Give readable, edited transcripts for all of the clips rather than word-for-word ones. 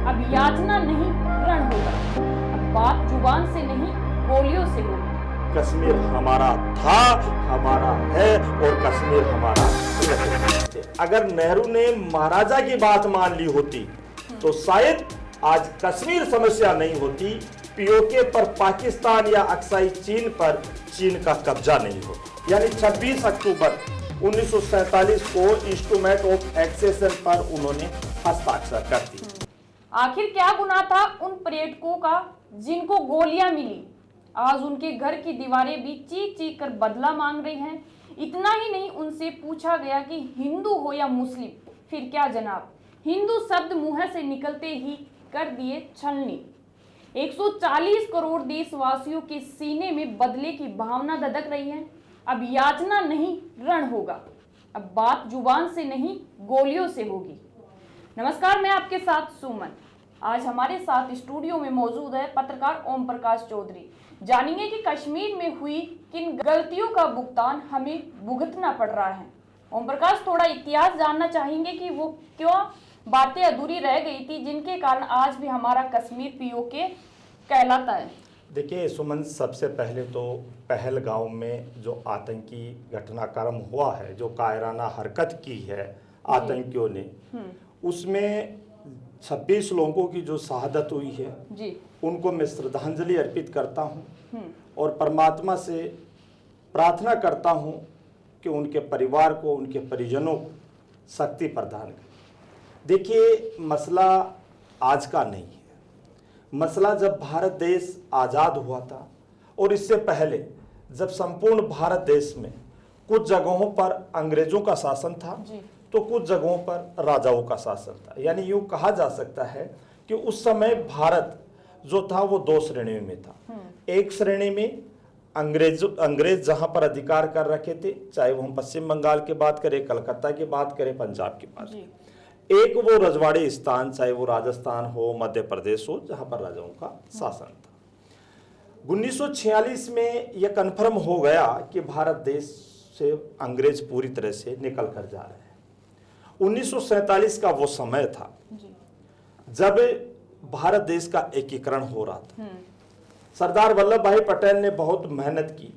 अब याचना नहीं रण होगा। अब बात जुबान से नहीं गोलियों से होगी। कश्मीर हमारा था, हमारा है और कश्मीर हमारा है। अगर नेहरू ने महाराजा की बात मान ली होती तो शायद आज कश्मीर समस्या नहीं होती, पीओके पर पाकिस्तान या अक्साई चीन पर चीन का कब्जा नहीं होता। यानी 26 अक्टूबर 1947 को इंस्ट्रूमेंट ऑफ एक्सेशन पर उन्होंने हस्ताक्षर कर दी। आखिर क्या गुनाह था उन पर्यटकों का जिनको गोलियां मिली? आज उनके घर की दीवारें भी चीख चीख कर बदला मांग रही हैं। इतना ही नहीं, उनसे पूछा गया कि हिंदू हो या मुस्लिम। फिर क्या जनाब, हिंदू शब्द मुंह से निकलते ही कर दिए छलनी। 140 करोड़ देशवासियों के सीने में बदले की भावना धधक रही है। अब याचना नहीं रण होगा। अब बात जुबान से नहीं गोलियों से होगी। नमस्कार, मैं आपके साथ सुमन। आज हमारे साथ स्टूडियो में मौजूद है पत्रकार ओम प्रकाश चौधरी। जानेंगे कि कश्मीर में हुई किन गलतियों का भुगतान हमें भुगतना पड़ रहा है। ओम प्रकाश, थोड़ा इतिहास जानना चाहेंगे कि वो क्यों बातें अधूरी रह गई थी जिनके कारण आज भी हमारा कश्मीर पीओके कहलाता है। देखिए सुमन, सबसे पहले तो पहलगांव में जो आतंकी घटनाक्रम हुआ है, जो कायराना हरकत की है आतंकियों ने, उसमें 26 लोगों की जो शहादत हुई है जी, उनको मैं श्रद्धांजलि अर्पित करता हूं और परमात्मा से प्रार्थना करता हूं कि उनके परिवार को, उनके परिजनों को शक्ति प्रदान करें। देखिए, मसला आज का नहीं है। मसला जब भारत देश आज़ाद हुआ था और इससे पहले जब संपूर्ण भारत देश में कुछ जगहों पर अंग्रेजों का शासन था तो कुछ जगहों पर राजाओं का शासन था। यानी यूँ कहा जा सकता है कि उस समय भारत जो था वो दो श्रेणियों में था। एक श्रेणी में अंग्रेज जहां पर अधिकार कर रखे थे, चाहे वो हम पश्चिम बंगाल की बात करें, कलकत्ता की बात करें, पंजाब की बात करें। एक वो रजवाड़ी स्थान, चाहे वो राजस्थान हो, मध्य प्रदेश हो, जहां पर राजाओं का शासन था। 1946 में यह कन्फर्म हो गया कि भारत देश से अंग्रेज पूरी तरह से निकल कर जा रहे हैं। 1947 का वो समय था जब भारत देश का एकीकरण हो रहा था। सरदार वल्लभ भाई पटेल ने बहुत मेहनत की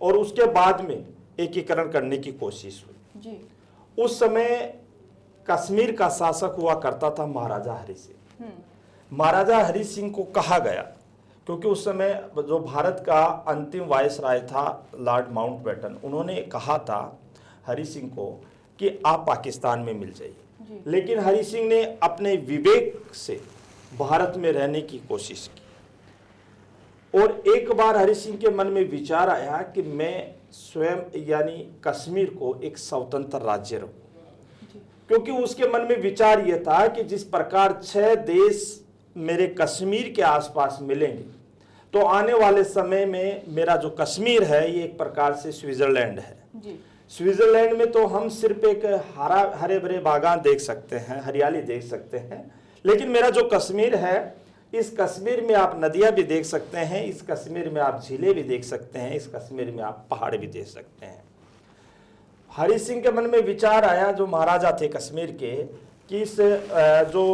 और उसके बाद में एकीकरण करने की कोशिश हुई। उस समय कश्मीर का शासक हुआ करता था महाराजा हरि सिंह। महाराजा हरि सिंह को कहा गया, क्योंकि उस समय जो भारत का अंतिम वायसराय था लॉर्ड माउंटबेटन, उन्होंने कहा था हरि सिंह को कि आप पाकिस्तान में मिल जाइए। लेकिन हरि सिंह ने अपने विवेक से भारत में रहने की कोशिश की और एक बार हरि सिंह के मन में विचार आया कि मैं स्वयं यानी कश्मीर को एक स्वतंत्र राज्य रखूं, क्योंकि उसके मन में विचार यह था कि जिस प्रकार 6 देश मेरे कश्मीर के आसपास मिलेंगे तो आने वाले समय में मेरा जो कश्मीर है ये एक प्रकार से स्विट्जरलैंड है। स्विट्जरलैंड में तो हम सिर्फ एक हरे भरे बागान देख सकते हैं, हरियाली देख सकते हैं, लेकिन मेरा जो कश्मीर है, इस कश्मीर में आप नदियां भी देख सकते हैं, इस कश्मीर में आप झीलें भी देख सकते हैं, इस कश्मीर में आप पहाड़ भी देख सकते हैं। हरि सिंह के मन में विचार आया, जो महाराजा थे कश्मीर के, कि इस जो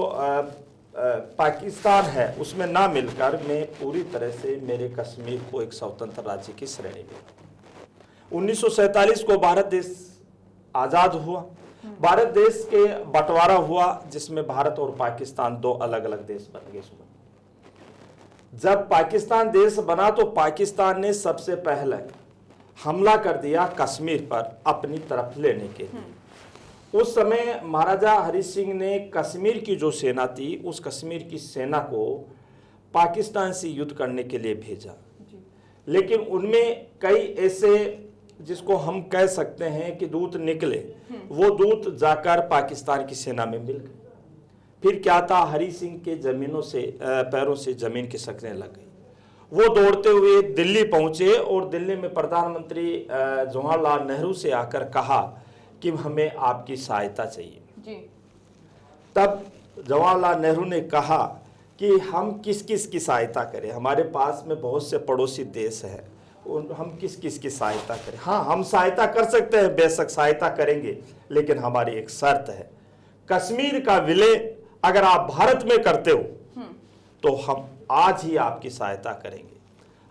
पाकिस्तान है उसमें ना मिलकर मैं पूरी तरह से मेरे कश्मीर को एक स्वतंत्र राज्य की श्रेणी में। 1947 को भारत देश आज़ाद हुआ। भारत देश के बंटवारा हुआ जिसमें भारत और पाकिस्तान दो अलग अलग देश बन गए। जब पाकिस्तान देश बना तो पाकिस्तान ने सबसे पहले हमला कर दिया कश्मीर पर अपनी तरफ लेने के लिए। उस समय महाराजा हरि सिंह ने कश्मीर की जो सेना थी, उस कश्मीर की सेना को पाकिस्तान से युद्ध करने के लिए भेजा। लेकिन उनमें कई ऐसे जिसको हम कह सकते हैं कि दूत निकले, वो दूत जाकर पाकिस्तान की सेना में मिल गए। फिर क्या था, हरि सिंह के जमीनों से पैरों से जमीन खिसकने लग गई। वो दौड़ते हुए दिल्ली पहुंचे और दिल्ली में प्रधानमंत्री जवाहरलाल नेहरू से आकर कहा कि हमें आपकी सहायता चाहिए। तब जवाहरलाल नेहरू ने कहा कि हम किस किस की सहायता करें, हमारे पास में बहुत से पड़ोसी देश हैं, हम किस किस की सहायता करें। हाँ, हम सहायता कर सकते हैं, बेशक सहायता करेंगे, लेकिन हमारी एक शर्त है, कश्मीर का विलय अगर आप भारत में करते हो तो हम आज ही आपकी सहायता करेंगे।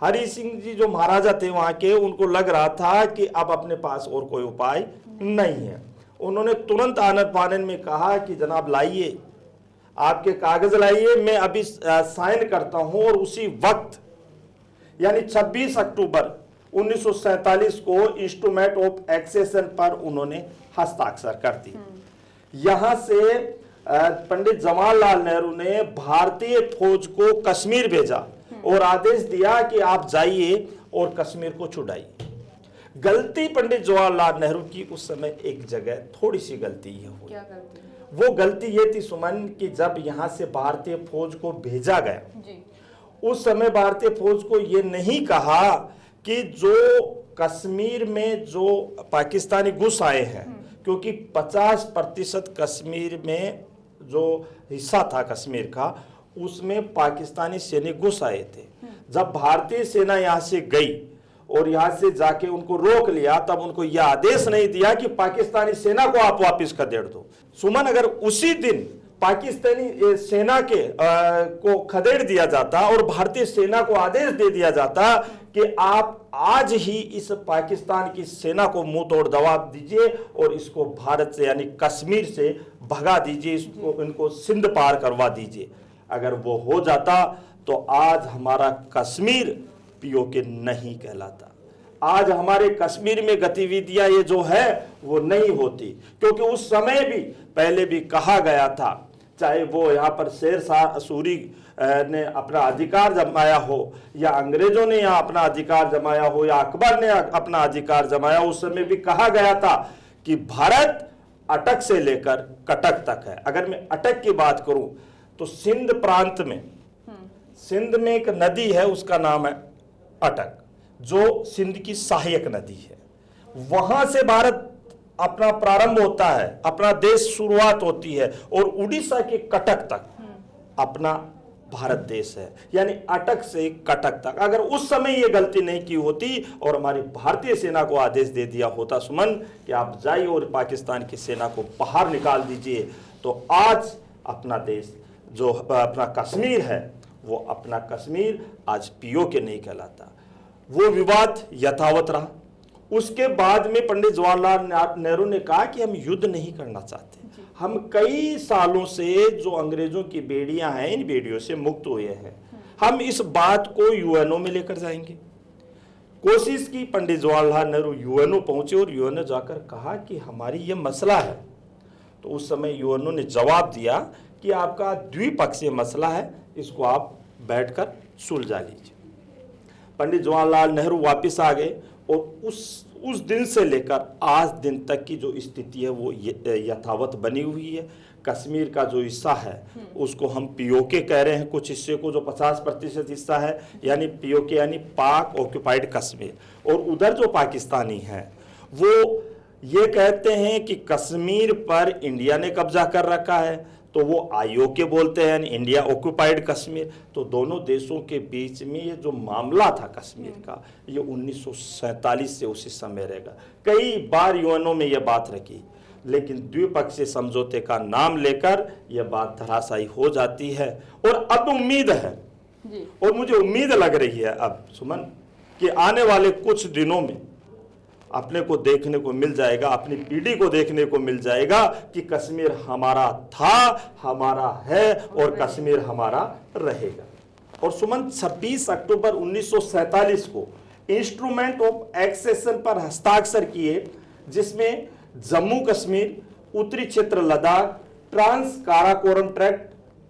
हरि सिंह जी जो महाराजा थे वहां के, उनको लग रहा था कि अब अपने पास और कोई उपाय नहीं है। उन्होंने तुरंत आनन फानन में कहा कि जनाब लाइए, आपके कागज लाइए, मैं अभी साइन करता हूं। और उसी वक्त यानी 26 अक्टूबर 1947 को इंस्ट्रूमेंट ऑफ एक्सेशन पर उन्होंने हस्ताक्षर कर दी। यहां से पंडित जवाहरलाल नेहरू ने भारतीय फौज को कश्मीर भेजा और आदेश दिया कि आप जाइए और कश्मीर को छुड़ाइए। गलती पंडित जवाहरलाल नेहरू की उस समय एक जगह थोड़ी सी गलती ये हुई। क्या गलती? वो गलती ये थी सुमन कि जब यहां से भारतीय फौज को भेजा गया जी। उस समय भारतीय फौज को ये नहीं कहा कि जो कश्मीर में जो पाकिस्तानी घुस आए हैं, क्योंकि 50% कश्मीर में जो हिस्सा था कश्मीर का, उसमें पाकिस्तानी सैनिक घुस आए थे। जब भारतीय सेना यहां से गई और यहां से जाके उनको रोक लिया, तब उनको यह आदेश नहीं दिया कि पाकिस्तानी सेना को आप वापस खदेड़ दो। सुमन, अगर उसी दिन पाकिस्तानी सेना के को खदेड़ दिया जाता और भारतीय सेना को आदेश दे दिया जाता कि आप आज ही इस पाकिस्तान की सेना को मुंह तोड़ जवाब दीजिए और इसको भारत से यानी कश्मीर से भगा दीजिए, इसको इनको सिंध पार करवा दीजिए, अगर वो हो जाता तो आज हमारा कश्मीर पीओके नहीं कहलाता। आज हमारे कश्मीर में गतिविधियां ये जो है वो नहीं होती, क्योंकि उस समय भी पहले भी कहा गया था, चाहे वो यहाँ पर शेर शाह सूरी ने अपना अधिकार जमाया हो या अंग्रेजों ने यहाँ अपना अधिकार जमाया हो या अकबर ने अपना अधिकार जमाया, उस समय भी कहा गया था कि भारत अटक से लेकर कटक तक है। अगर मैं अटक की बात करूं तो सिंध प्रांत में, सिंध में एक नदी है, उसका नाम है अटक, जो सिंध की सहायक नदी है। वहां से भारत अपना प्रारंभ होता है, अपना देश शुरुआत होती है, और उड़ीसा के कटक तक अपना भारत देश है, यानी अटक से कटक तक। अगर उस समय ये गलती नहीं की होती और हमारी भारतीय सेना को आदेश दे दिया होता सुमन कि आप जाइए और पाकिस्तान की सेना को बाहर निकाल दीजिए, तो आज अपना देश जो अपना कश्मीर है, वो अपना कश्मीर आज पीओके नहीं कहलाता। वो विवाद यथावत रहा। उसके बाद में पंडित जवाहरलाल नेहरू ने कहा कि हम युद्ध नहीं करना चाहते, हम कई सालों से जो अंग्रेजों की बेड़ियां हैं, इन बेड़ियों से मुक्त हुए हैं, हम इस बात को यूएनओ में लेकर जाएंगे। कोशिश की, पंडित जवाहरलाल नेहरू यूएनओ पहुंचे और यूएनओ जाकर कहा कि हमारी ये मसला है। तो उस समय यूएनओ ने जवाब दिया कि आपका द्विपक्षीय मसला है, इसको आप बैठकर सुलझा लीजिए। पंडित जवाहरलाल नेहरू वापस आ गए और उस दिन से लेकर आज दिन तक की जो स्थिति है वो यथावत बनी हुई है। कश्मीर का जो हिस्सा है उसको हम पीओके कह रहे हैं, कुछ हिस्से को जो 50% हिस्सा है यानी पीओके यानी पाक ऑक्युपाइड कश्मीर, और उधर जो पाकिस्तानी हैं वो ये कहते हैं कि कश्मीर पर इंडिया ने कब्जा कर रखा है, तो वो आईओके बोलते हैं, इंडिया ऑक्युपाइड कश्मीर। तो दोनों देशों के बीच में ये जो मामला था कश्मीर का, ये 1947 से उसी समय रहेगा। कई बार यूएनओ में ये बात रखी, लेकिन द्विपक्षीय समझौते का नाम लेकर यह बात धराशायी हो जाती है। और अब उम्मीद है जी। और मुझे उम्मीद लग रही है अब सुमन कि आने वाले कुछ दिनों में अपने को देखने को मिल जाएगा, अपनी पीढ़ी को देखने को मिल जाएगा कि कश्मीर हमारा था, हमारा है और कश्मीर हमारा रहेगा। और सुमन 26 अक्टूबर 1947 को इंस्ट्रूमेंट ऑफ एक्सेशन पर हस्ताक्षर किए, जिसमें जम्मू कश्मीर, उत्तरी क्षेत्र Ladakh, trans Karakoram tract,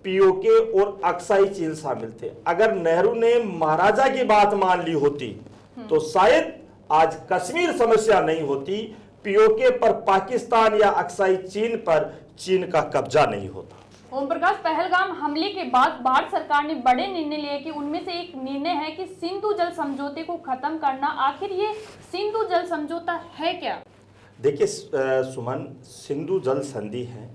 POK और अक्साई चीन शामिल थे। अगर नेहरू ने महाराजा की बात मान ली होती तो शायद आज कश्मीर समस्या नहीं होती, पीओके पर पाकिस्तान या अक्साई चीन पर चीन का कब्जा नहीं होता। ओम प्रकाश, पहलगाम हमले के बाद भारत सरकार ने बड़े निर्णय लिए कि उनमें से एक निर्णय है कि सिंधु जल समझौते को खत्म करना। आखिर ये सिंधु जल समझौता है क्या? देखिए सुमन, सिंधु जल संधि है,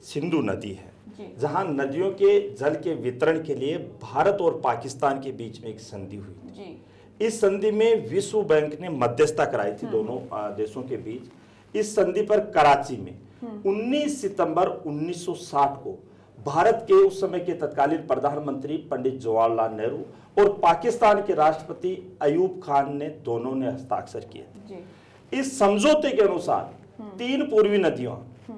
सिंधु नदी है, जहां नदियों के जल के वितरण के लिए भारत और पाकिस्तान के बीच में एक संधि हुई थी। इस संधि में विश्व बैंक ने मध्यस्थता कराई थी दोनों देशों के बीच। इस संधि पर कराची में 19 सितंबर 1960 को भारत के उस समय के तत्कालीन प्रधानमंत्री पंडित जवाहरलाल नेहरू और पाकिस्तान के राष्ट्रपति अयूब खान ने दोनों ने हस्ताक्षर किए थे। इस समझौते के अनुसार 3 पूर्वी नदियों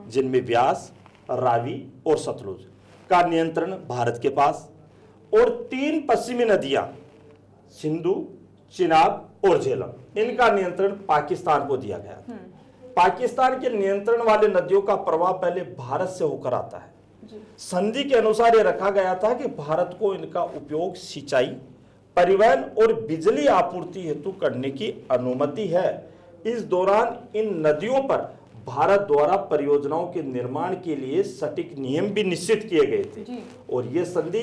जिनमें व्यास, रावी और सतलुज का नियंत्रण भारत के पास और 3 पश्चिमी नदियां सिंधु, चिनाब और झेलम, इनका नियंत्रण पाकिस्तान को दिया गया। पाकिस्तान के नियंत्रण वाले नदियों का प्रवाह पहले भारत से होकर आता है। संधि के अनुसार यह रखा गया था कि भारत को इनका उपयोग सिंचाई, परिवहन और बिजली आपूर्ति हेतु करने की अनुमति है। इस दौरान इन नदियों पर भारत द्वारा परियोजनाओं के निर्माण के लिए सटीक नियम भी निश्चित किए गए थे और यह संधि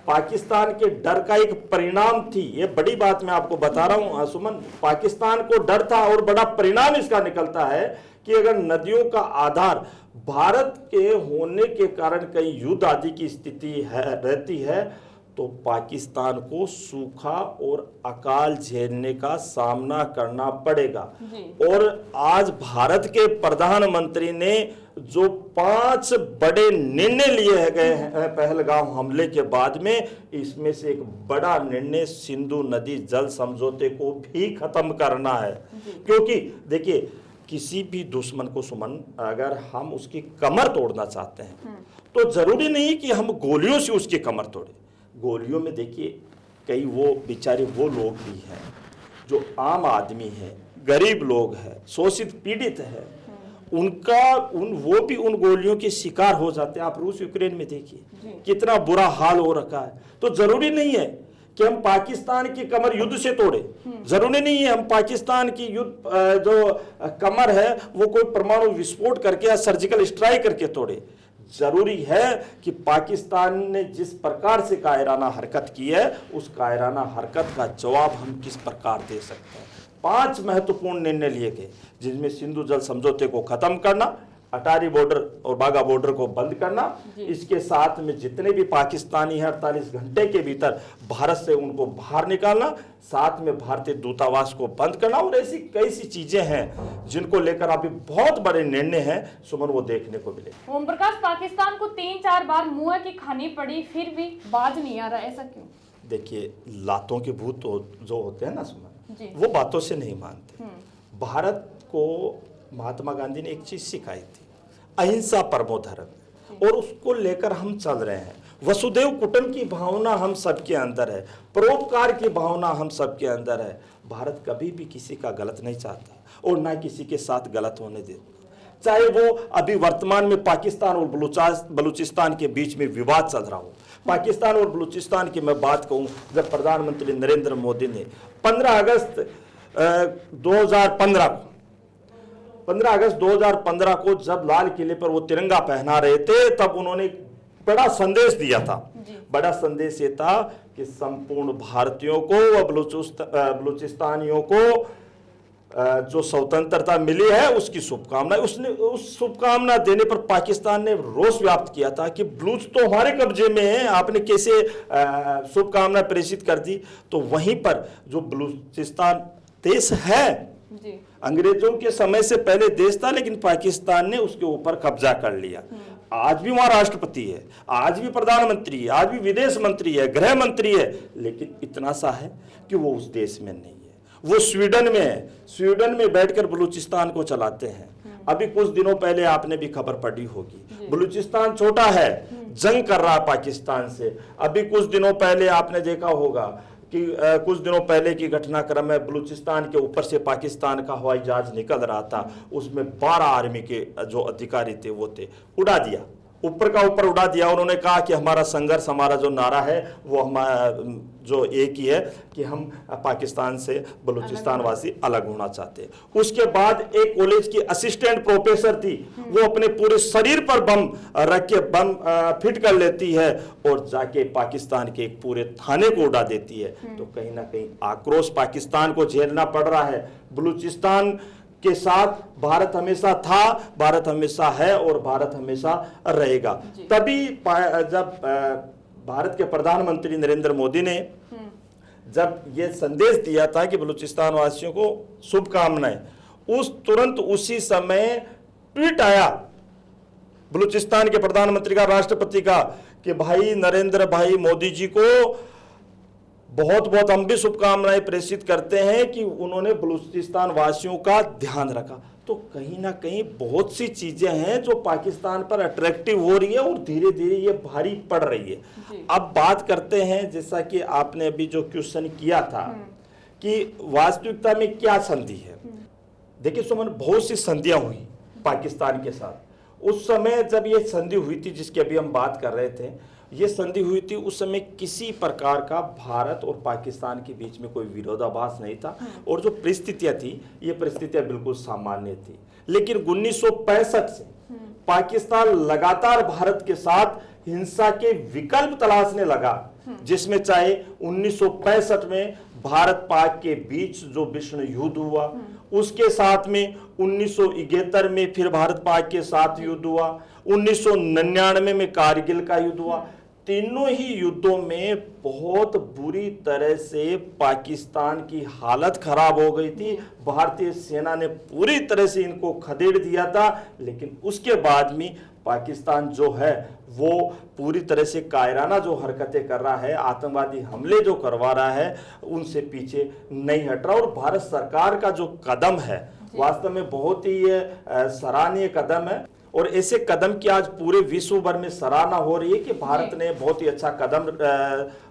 पाकिस्तान के डर का एक परिणाम थी। ये बड़ी बात मैं आपको बता रहा हूं सुमन, पाकिस्तान को डर था और बड़ा परिणाम इसका निकलता है कि अगर नदियों का आधार भारत के होने के कारण कई युद्ध आदि की स्थिति रहती है तो पाकिस्तान को सूखा और अकाल झेलने का सामना करना पड़ेगा। और आज भारत के प्रधानमंत्री ने जो 5 बड़े निर्णय लिए गए हैं पहलगाम हमले के बाद में, इसमें से एक बड़ा निर्णय सिंधु नदी जल समझौते को भी खत्म करना है। क्योंकि देखिए, किसी भी दुश्मन को सुमन अगर हम उसकी कमर तोड़ना चाहते हैं तो जरूरी नहीं कि हम गोलियों से उसकी कमर तोड़े। गोलियों में देखिए कई वो बेचारे वो लोग भी हैं जो आम आदमी है, गरीब लोग हैं, शोषित पीड़ित है, वो भी उन गोलियों के शिकार हो जाते हैं। आप रूस यूक्रेन में देखिए कितना बुरा हाल हो रखा है। तो जरूरी नहीं है कि हम पाकिस्तान की कमर युद्ध से तोड़े, जरूरी नहीं है हम पाकिस्तान की युद्ध जो कमर है वो कोई परमाणु विस्फोट करके या सर्जिकल स्ट्राइक करके तोड़े। जरूरी है कि पाकिस्तान ने जिस प्रकार से कायराना हरकत की है उस कायराना हरकत का जवाब हम किस प्रकार दे सकते हैं। 5 महत्वपूर्ण निर्णय लिए गए जिसमें सिंधु जल समझौते को खत्म करना, अटारी बॉर्डर और बाघा बॉर्डर को बंद करना, इसके साथ में जितने भी पाकिस्तानी हैं 48 घंटे के भीतर भारत से उनको बाहर निकालना, साथ में भारतीय दूतावास को बंद करना और ऐसी कई सी चीजें हैं जिनको लेकर अभी बहुत बड़े निर्णय हैं सुमन, वो देखने को मिले। ओम प्रकाश, पाकिस्तान को 3-4 बार मुंह की खानी पड़ी फिर भी बाज नहीं आ रहा, ऐसा क्यों? देखिए, लातों के भूत जो होते हैं ना सुमन, वो बातों से नहीं मानते। भारत को महात्मा गांधी ने एक चीज सिखाई थी, अहिंसा परमो धर्म, और उसको लेकर हम चल रहे हैं। वसुदेव कुटुंब की भावना हम सबके अंदर है, परोपकार की भावना हम सबके अंदर है। भारत कभी भी किसी का गलत नहीं चाहता और ना किसी के साथ गलत होने देता, चाहे वो अभी वर्तमान में पाकिस्तान और बलूचिस्तान के बीच में विवाद चल रहा हो। पाकिस्तान और बलूचिस्तान की मैं बात कहूं, जब प्रधानमंत्री नरेंद्र मोदी ने 15 अगस्त 2015 को जब लाल किले पर वो तिरंगा पहना रहे थे तब उन्होंने बड़ा संदेश दिया था। बड़ा संदेश ये था कि संपूर्ण भारतीयों को व बलूचिस्तानियों को जो स्वतंत्रता मिली है उसकी शुभकामना, उसने उस शुभकामना देने पर पाकिस्तान ने रोष व्याप्त किया था कि बलूच तो हमारे कब्जे में है, आपने कैसे शुभकामना प्रेषित कर दी। तो वहीं पर जो बलूचिस्तान देश है, अंग्रेजों के समय से पहले देश था, लेकिन पाकिस्तान ने उसके ऊपर कब्जा कर लिया। आज भी वहां राष्ट्रपति है, आज भी प्रधानमंत्री है, आज भी विदेश मंत्री है, गृह मंत्री है, लेकिन इतना सा है कि वो उस देश में नहीं है, वो स्वीडन में है। स्वीडन में बैठकर बलूचिस्तान को चलाते हैं। अभी कुछ दिनों पहले आपने भी खबर पढ़ी होगी, बलूचिस्तान छोटा है, जंग कर रहा है पाकिस्तान से। अभी कुछ दिनों पहले आपने देखा होगा कि कुछ दिनों पहले की घटनाक्रम में बलूचिस्तान के ऊपर से पाकिस्तान का हवाई जहाज निकल रहा था, उसमें 12 आर्मी के जो अधिकारी थे वो थे, उड़ा दिया, ऊपर का ऊपर उड़ा दिया। उन्होंने कहा कि हमारा संघर्ष, हमारा जो नारा है वो हमारा जो एक ही है कि हम पाकिस्तान से बलूचिस्तान वासी अलग होना चाहते हैं। उसके बाद एक कॉलेज की असिस्टेंट प्रोफेसर थी, वो अपने पूरे शरीर पर बम रख के बम फिट कर लेती है और जाके पाकिस्तान के एक पूरे थाने को उड़ा देती है। तो कहीं ना कहीं आक्रोश पाकिस्तान को झेलना पड़ रहा है। बलूचिस्तान के साथ भारत हमेशा था, भारत हमेशा है और भारत हमेशा रहेगा। तभी जब भारत के प्रधानमंत्री नरेंद्र मोदी ने जब ये संदेश दिया था कि बलूचिस्तान वासियों को शुभकामनाएं, तुरंत उसी समय ट्वीट आया बलूचिस्तान के प्रधानमंत्री का, राष्ट्रपति का, कि भाई नरेंद्र भाई मोदी जी को बहुत बहुत हम भी शुभकामनाएं प्रेषित करते हैं कि उन्होंने बलूचिस्तान वासियों का ध्यान रखा। तो कहीं ना कहीं बहुत सी चीजें हैं जो पाकिस्तान पर अट्रैक्टिव हो रही है और धीरे धीरे ये भारी पड़ रही है। अब बात करते हैं, जैसा कि आपने अभी जो क्वेश्चन किया था कि वास्तविकता में क्या संधि है। देखिए सुमन, बहुत सी संधियां हुई पाकिस्तान के साथ। उस समय जब ये संधि हुई थी जिसकी अभी हम बात कर रहे थे, ये संधि हुई थी उस समय किसी प्रकार का भारत और पाकिस्तान के बीच में कोई विरोधाभास नहीं था और जो परिस्थितियां थी ये परिस्थितियां बिल्कुल सामान्य थी। लेकिन 1965 से पाकिस्तान लगातार भारत के साथ हिंसा के विकल्प तलाशने लगा, जिसमें चाहे 1965 में भारत पाक के बीच जो विश्व युद्ध हुआ, उसके साथ में 1971 में फिर भारत पाक के साथ युद्ध हुआ, 1999 में कारगिल का युद्ध हुआ। तीनों ही युद्धों में बहुत बुरी तरह से पाकिस्तान की हालत खराब हो गई थी। भारतीय सेना ने पूरी तरह से इनको खदेड़ दिया था, लेकिन उसके बाद में पाकिस्तान जो है वो पूरी तरह से कायराना जो हरकतें कर रहा है, आतंकवादी हमले जो करवा रहा है, उनसे पीछे नहीं हट रहा। और भारत सरकार का जो कदम है वास्तव में बहुत ही सराहनीय कदम है और ऐसे कदम की आज पूरे विश्व भर में सराहना हो रही है कि भारत ने बहुत ही अच्छा कदम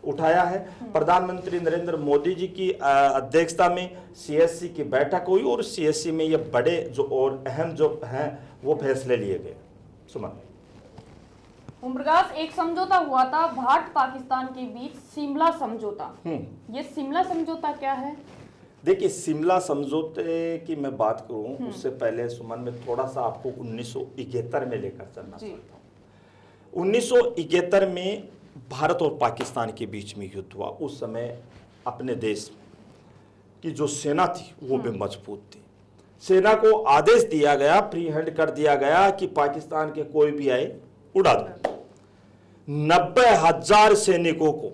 उठाया है। प्रधानमंत्री नरेंद्र मोदी जी की अध्यक्षता में सीएससी की बैठक हुई और सीएससी में ये बड़े जो और अहम जो हैं वो फैसले लिए गए। सुमन, ओम प्रकाश, एक समझौता हुआ था भारत पाकिस्तान के बीच, शिमला समझौता। ये शिमला समझौता क्या है? देखिए, शिमला समझौते की मैं बात करूं उससे पहले सुमन में थोड़ा सा आपको 1971 में लेकर चलना चाहता हूं। 1971 में भारत और पाकिस्तान के बीच में युद्ध हुआ। उस समय अपने देश की जो सेना थी वो भी मजबूत थी। सेना को आदेश दिया गया, फ्री हैंड कर दिया गया कि पाकिस्तान के कोई भी आए उड़ा दो। 90,000 सैनिकों को,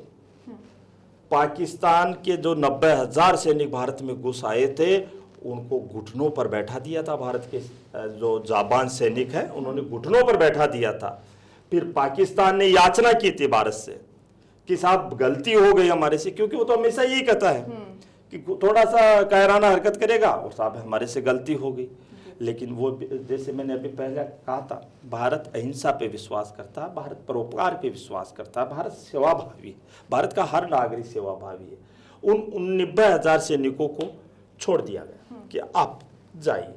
पाकिस्तान के जो 90,000 सैनिक भारत में घुस आए थे उनको घुटनों पर बैठा दिया था। भारत के जो जाबान सैनिक हैं उन्होंने घुटनों पर बैठा दिया था। फिर पाकिस्तान ने याचना की थी भारत से कि साहब गलती हो गई हमारे से, क्योंकि वो तो हमेशा यही कहता है कि थोड़ा सा कायराना हरकत करेगा और साहब हमारे से गलती हो गई। लेकिन वो जैसे मैंने अभी पहले कहा था, भारत अहिंसा पे विश्वास करता है, भारत परोपकार पे विश्वास करता है, भारत सेवाभावी है, भारत का हर नागरिक सेवाभावी है। उन 90,000 सैनिकों को छोड़ दिया गया कि आप जाइए।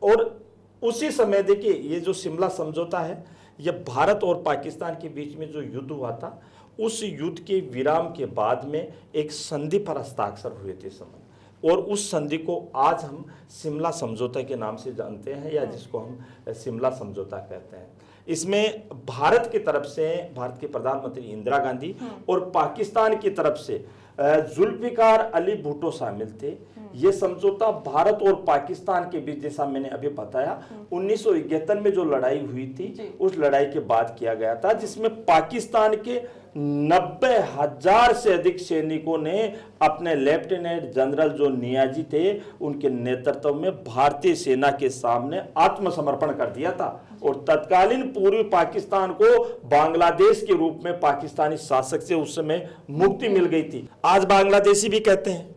और उसी समय देखिए ये जो शिमला समझौता है, यह भारत और पाकिस्तान के बीच में जो युद्ध हुआ था, उस युद्ध के विराम के बाद में एक संधि पर हस्ताक्षर हुए थे समय, और उस संधि को आज हम शिमला समझौता के नाम से जानते हैं या जिसको हम शिमला समझौता कहते हैं। इसमें भारत की तरफ से भारत के प्रधानमंत्री इंदिरा गांधी और पाकिस्तान की तरफ से जुल्फिकार अली भुट्टो शामिल थे। ये समझौता भारत और पाकिस्तान के बीच, जैसा मैंने अभी बताया, 1971 में जो लड़ाई हुई थी उस लड़ाई के बाद किया गया था, जिसमें पाकिस्तान के 90,000 से अधिक सैनिकों ने अपने लेफ्टिनेंट जनरल जो नियाजी थे उनके नेतृत्व में भारतीय सेना के सामने आत्मसमर्पण कर दिया था और तत्कालीन पूर्वी पाकिस्तान को बांग्लादेश के रूप में पाकिस्तानी शासक से उस समय मुक्ति मिल गई थी। आज बांग्लादेशी भी कहते हैं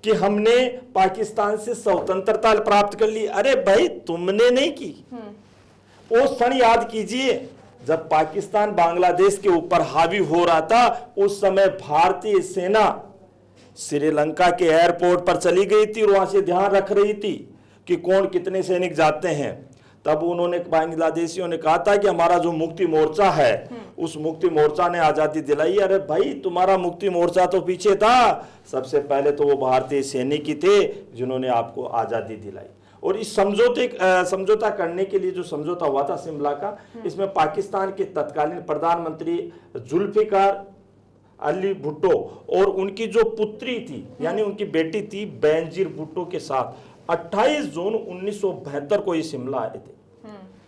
कि हमने पाकिस्तान से स्वतंत्रता प्राप्त कर ली। अरे भाई, तुमने नहीं की। वो क्षण याद कीजिए जब पाकिस्तान बांग्लादेश के ऊपर हावी हो रहा था, उस समय भारतीय सेना श्रीलंका के एयरपोर्ट पर चली गई थी और वहां से ध्यान रख रही थी कि कौन कितने सैनिक जाते हैं। तब उन्होंने, बांग्लादेशियों ने कहा था कि हमारा जो मुक्ति मोर्चा है उस मुक्ति मोर्चा ने आजादी दिलाई। अरे भाई, तुम्हारा मुक्ति मोर्चा तो पीछे था, सबसे पहले तो वो भारतीय सैनिक ही थे जिन्होंने आपको आजादी दिलाई। और इस समझौता करने के लिए जो समझौता हुआ था शिमला का, इसमें पाकिस्तान के तत्कालीन प्रधानमंत्री जुल्फिकार अली भुट्टो और उनकी जो पुत्री थी यानी उनकी बेटी थी बेनजीर भुट्टो के साथ 28 जून 1972 को ये शिमला आए थे।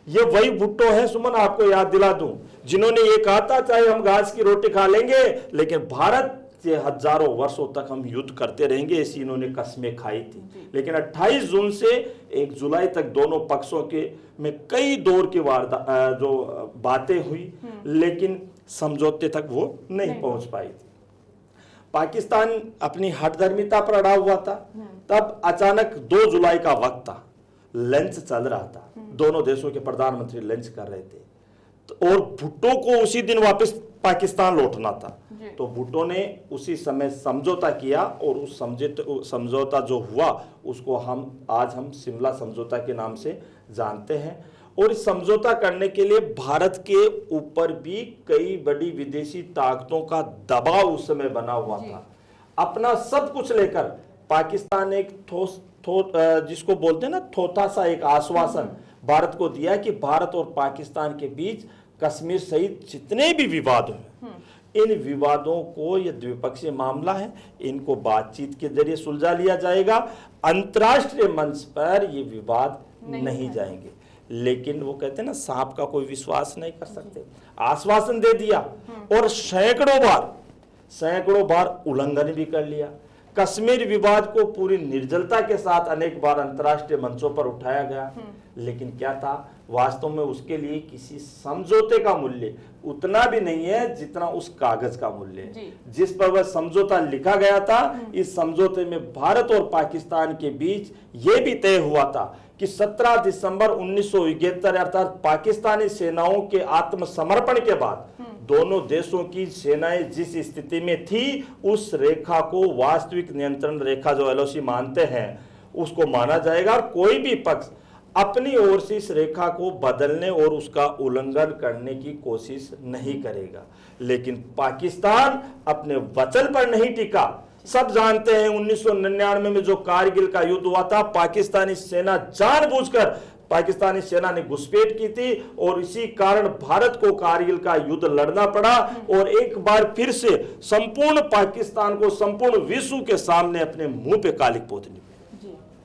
ये वही भुट्टो है सुमन, आपको याद दिला दूं, जिन्होंने ये कहा था चाहे हम घास की रोटी खा लेंगे लेकिन भारत कि हजारों वर्षों तक हम युद्ध करते रहेंगे, ऐसी इन्होंने कस्में खाई थी। लेकिन 28 जून से 1 जुलाई तक दोनों पक्षों के में कई दौर की जो बातें हुई, लेकिन समझौते तक वो नहीं पहुंच पाई थी। पाकिस्तान अपनी हठधर्मिता पर अड़ा हुआ था। तब अचानक 2 जुलाई का वक्त था, लंच चल रहा था, दोनों देशों के प्रधानमंत्री लंच कर रहे थे, और भुट्टो को उसी दिन वापस पाकिस्तान लौटना था। तो भुट्टो ने उसी समय समझौता किया, और उस समझौता जो हुआ उसको आज हम शिमला समझौता के नाम से जानते हैं। और इस समझौता करने के लिए भारत के ऊपर भी कई बड़ी विदेशी ताकतों का दबाव उस समय बना हुआ था। अपना सब कुछ लेकर पाकिस्तान एक जिसको बोलते हैं ना, थोथा सा एक आश्वासन भारत को दिया कि भारत और पाकिस्तान के बीच कश्मीर सहित जितने भी विवाद हैं, इन विवादों को, ये द्विपक्षीय मामला है, इनको बातचीत के जरिए सुलझा लिया जाएगा, अंतर्राष्ट्रीय मंच पर ये विवाद नहीं जाएंगे। लेकिन वो कहते हैं ना, सांप का कोई विश्वास नहीं कर सकते। आश्वासन दे दिया और सैकड़ों बार उल्लंघन भी कर लिया। कश्मीर विवाद को पूरी निर्जलता के साथ अनेक बार अंतर्राष्ट्रीय मंचों पर उठाया गया, लेकिन क्या था, वास्तव में उसके लिए किसी समझौते का मूल्य उतना भी नहीं है जितना उस कागज का मूल्य है जिस पर वह समझौता लिखा गया था। इस समझौते में भारत और पाकिस्तान के बीच यह भी तय हुआ था कि 17 दिसंबर 1971 अर्थात पाकिस्तानी सेनाओं के आत्मसमर्पण के बाद दोनों देशों की सेनाएं जिस स्थिति में थी, उस रेखा को वास्तविक नियंत्रण रेखा जो एलओसी मानते हैं उसको माना जाएगा। कोई भी पक्ष अपनी ओर से इस रेखा को बदलने और उसका उल्लंघन करने की कोशिश नहीं करेगा। लेकिन पाकिस्तान अपने वचन पर नहीं टिका। सब जानते हैं 1999 में जो कारगिल का युद्ध हुआ था, पाकिस्तानी सेना जानबूझकर पाकिस्तानी सेना ने घुसपैठ की थी, और इसी कारण भारत को कारगिल का युद्ध लड़ना पड़ा, और एक बार फिर से संपूर्ण पाकिस्तान को, संपूर्ण विश्व के सामने अपने मुंह पे कालिक पोतनी